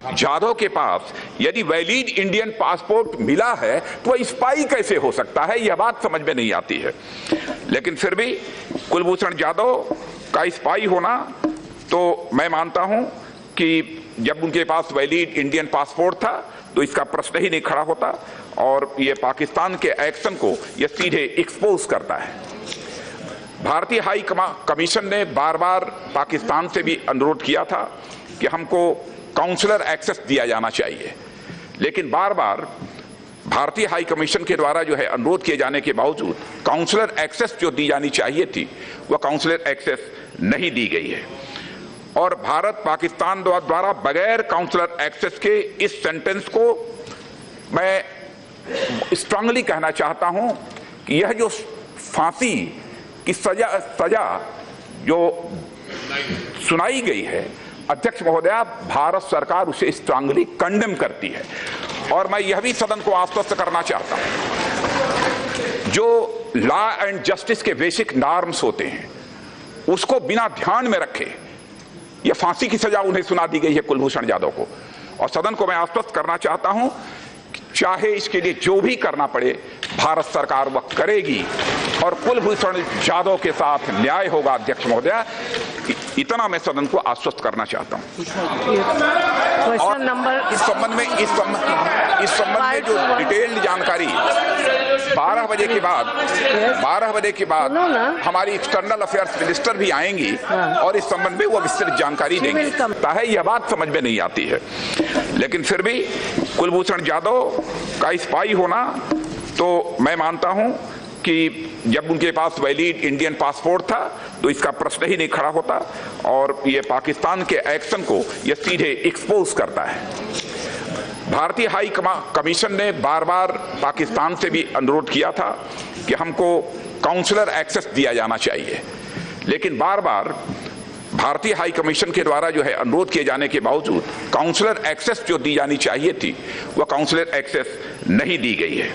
जाधव के पास यदि valid Indian passport मिला है तो स्पाई कैसे हो सकता है, यह बात समझ में नहीं आती है। लेकिन फिर भी कुलभूषण जाधव का स्पाई होना तो मैं मानता हूं कि जब उनके पास वैलिड इंडियन पासपोर्ट था तो इसका प्रश्न ही नहीं खड़ा होता, और ये पाकिस्तान के एक्शन को यह सीधे एक्सपोज करता है। भारतीय हाई कमीशन ने बार बार पाकिस्तान से भी अनुरोध किया था कि हमको काउंसलर एक्सेस दिया जाना चाहिए, लेकिन बार बार भारतीय हाई कमीशन के द्वारा जो है अनुरोध किए जाने के बावजूद काउंसलर एक्सेस जो दी जानी चाहिए थी वह काउंसलर एक्सेस नहीं दी गई है। और भारत पाकिस्तान द्वारा बगैर काउंसलर एक्सेस के इस सेंटेंस को मैं स्ट्रांगली कहना चाहता हूं कि यह जो फांसी की सजा जो सुनाई गई है, अध्यक्ष महोदया, भारत सरकार उसे स्ट्रांगली कंडेम करती है। और मैं यह भी सदन को आश्वस्त करना चाहता हूं, जो लॉ एंड जस्टिस के बेसिक नॉर्म्स होते हैं उसको बिना ध्यान में रखे यह फांसी की सजा उन्हें सुना दी गई है कुलभूषण जाधव को। और सदन को मैं आश्वस्त करना चाहता हूं कि चाहे इसके लिए जो भी करना पड़े भारत सरकार वह करेगी और कुलभूषण जाधव के साथ न्याय होगा। अध्यक्ष महोदया, इतना मैं सदन को आश्वस्त करना चाहता हूं। और इस संबंध में जो डिटेल्ड जानकारी 12 बजे के बाद हमारी एक्सटर्नल अफेयर्स मिनिस्टर भी आएंगी और इस संबंध में वो विस्तृत जानकारी देंगे। यह बात समझ में नहीं आती है, लेकिन फिर भी कुलभूषण जाधव का स्पाई होना तो मैं मानता हूं कि जब उनके पास वैलिड इंडियन पासपोर्ट था तो इसका प्रश्न ही नहीं खड़ा होता, और ये पाकिस्तान के एक्शन को यह सीधे एक्सपोज करता है। भारतीय हाई कमीशन ने बार बार पाकिस्तान से भी अनुरोध किया था कि हमको काउंसलर एक्सेस दिया जाना चाहिए, लेकिन बार बार भारतीय हाई कमीशन के द्वारा जो है अनुरोध किए जाने के बावजूद काउंसलर एक्सेस जो दी जानी चाहिए थी वह काउंसलर एक्सेस नहीं दी गई है।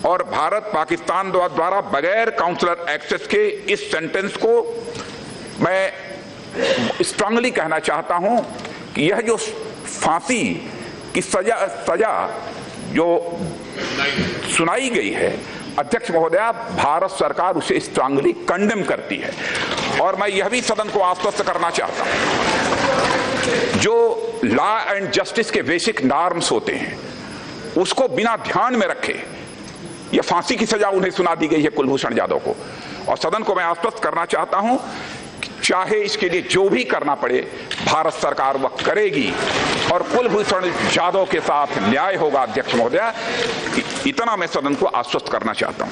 और भारत पाकिस्तान द्वारा बगैर काउंसलर एक्सेस के इस सेंटेंस को मैं स्ट्रांगली कहना चाहता हूं कि यह जो फांसी की सजा जो सुनाई गई है, अध्यक्ष महोदया, भारत सरकार उसे स्ट्रांगली कंडेम करती है। और मैं यह भी सदन को आश्वस्त करना चाहता हूं, जो लॉ एंड जस्टिस के बेसिक नॉर्म्स होते हैं उसको बिना ध्यान में रखे यह फांसी की सजा उन्हें सुना दी गई है कुलभूषण जाधव को। और सदन को मैं आश्वस्त करना चाहता हूं कि चाहे इसके लिए जो भी करना पड़े भारत सरकार वह करेगी और कुलभूषण जाधव के साथ न्याय होगा। अध्यक्ष महोदया, इतना मैं सदन को आश्वस्त करना चाहता हूं।